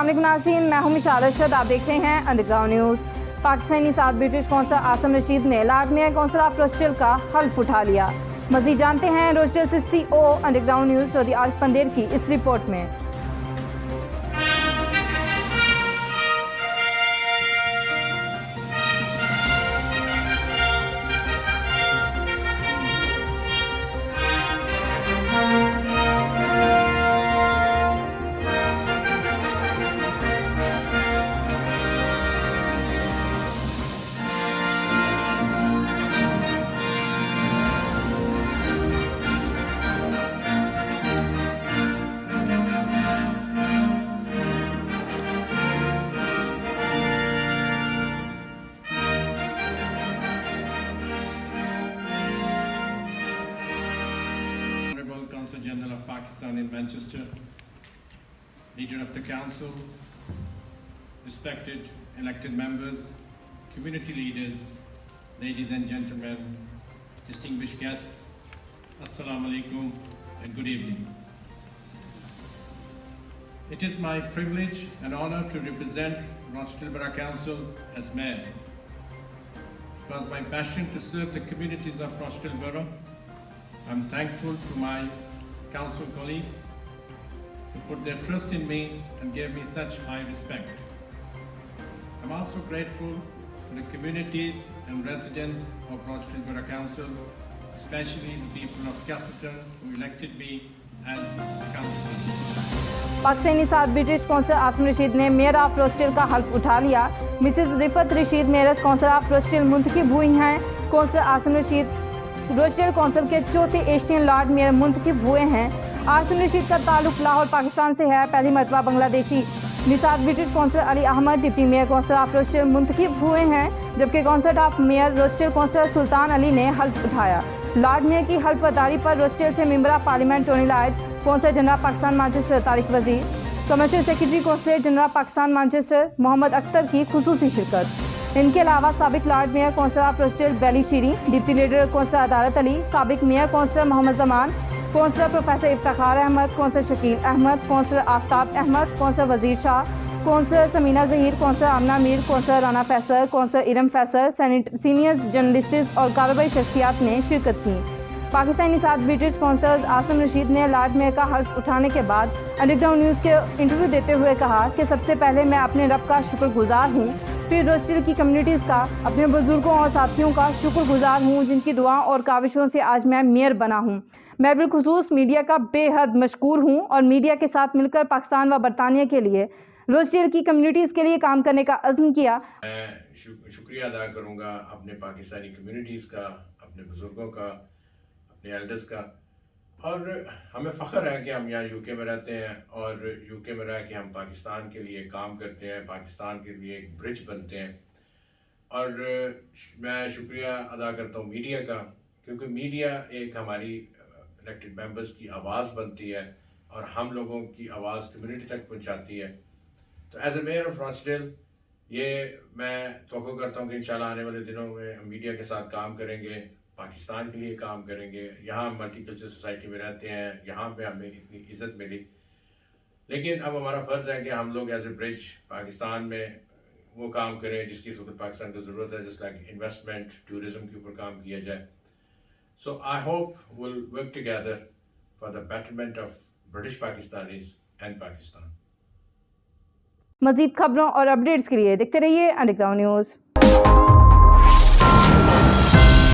علیکم ناظرین، میں ہوں مشال ارشد، آپ دیکھ رہے ہیں انڈرگراؤنڈ نیوز۔ پاکستانی صدر برٹش قونصل عاصم رشید نے لارڈ میئر کونسل آف روسٹیل کا حلف اٹھا لیا۔ مزید جانتے ہیں روسٹیل سے سی او انڈرگراؤنڈ نیوز چودھری عارف پندیر کی اس رپورٹ میں۔ Consul General of Pakistan in Manchester, Leader of the Council, respected elected members, community leaders, ladies and gentlemen, distinguished guests, Assalamu alaikum and good evening. It is my privilege and honor to represent Rochdale Borough Council as Mayor. It was my passion to serve the communities of Rochdale Borough. I'm thankful to my council colleagues who put their trust in me and gave me such high respect. I'm also grateful to the communities and residents of Rochdale Borough Council, especially the people of Castleton who elected me as councillor. Pakistani صدر British قونصل عاصم رشید نے measure of روسٹیل کا حلف اٹھا لیا۔ Mrs رفت Rashid measures council of Rochdale منتخب ہوئی ہیں۔ کونسل عاصم رشید روسٹیل کونسل کے چوتھے ایشین لارڈ میئر منتخب ہوئے ہیں۔ عاصم رشید کا تعلق لاہور پاکستان سے ہے۔ پہلی مرتبہ بنگلہ دیشی نژاد British council Ali Ahmed deputy mayor council of Rochdale منتخب ہوئے ہیں، جبکہ council of mayor Rochdale council Sultan Ali نے حلف اٹھایا۔ لارڈ میئر کی حلف برداری پر روسٹیل سے member of parliament Tony Lloyd, consul general Pakistan Manchester Tariq Wazir, commercial secretary consulate general Pakistan Manchester Muhammad Akhtar کی خصوصی شرکت۔ ان کے علاوہ سابق lord mayor council of Rochdale Billy Sherriff, deputy leader council Adalat Ali, سابق mayor councillor Muhammad Zaman, councillor professor Iftikhar Ahmed, councillor Shakil Ahmed, councillor Aftab Ahmed, councillor Wazir Shah, councillor Samina Zaheer, councillor Amna Mir, councillor Rana Faisal, counsellor Iram Faisal, senior journalists اور کاروباری شخصیات نے شرکت کی۔ پاکستانی صدر برٹش قونصل عاصم رشید نے لارڈ میئر کا حلف اٹھانے کے بعد انڈرگراؤنڈ نیوز کے انٹرویو دیتے ہوئے کہا کہ سب سے پہلے میں اپنے رب کا شکر گزار ہوں، پھر روسٹیل کی کمیونٹیز کا، اپنے بزرگوں اور ساتھیوں کا شکر گزار ہوں جن کی دعا اور کاوشوں سے آج میں میئر بنا ہوں۔ میں بالخصوص میڈیا کا بے حد مشکور ہوں اور میڈیا کے ساتھ مل کر پاکستان و برطانیہ کے لیے روسٹیل کی کمیونٹیز کے لیے کام کرنے کا عزم کیا۔ میں شکریہ ادا کروں گا اپنے پاکستانی کمیونٹیز کا، اپنے بزرگوں کا، اپنے ایلڈرز کا، اور ہمیں فخر ہے کہ ہم یہاں یو کے میں رہتے ہیں اور یو کے میں رہ کے ہم پاکستان کے لیے کام کرتے ہیں، پاکستان کے لیے ایک برج بنتے ہیں۔ اور میں شکریہ ادا کرتا ہوں میڈیا کا، کیونکہ میڈیا ایک ہماری الیکٹڈ ممبرز کی آواز بنتی ہے اور ہم لوگوں کی آواز کمیونٹی تک پہنچاتی ہے۔ تو ایز اے میئر آف راسٹیل یہ میں توقع کرتا ہوں کہ انشاءاللہ آنے والے دنوں میں ہم میڈیا کے ساتھ کام کریں گے، پاکستان کے لیے کام کریں گے۔ یہاں ہم ملٹی کلچر سوسائٹی میں رہتے ہیں، یہاں پہ ہمیں اتنی عزت ملی، لیکن اب ہمارا فرض ہے کہ ہم لوگ ایز اے برج پاکستان میں وہ کام کریں جس کی اس وقت پاکستان کو ضرورت ہے، جس لائک انویسٹمنٹ، ٹورزم کے اوپر کام کیا جائے۔ So I hope we'll work together for the betterment of British Pakistanis and Pakistan. مزید خبروں اور اپڈیٹس کے لیے دیکھتے رہیے انڈرگراؤنڈ نیوز۔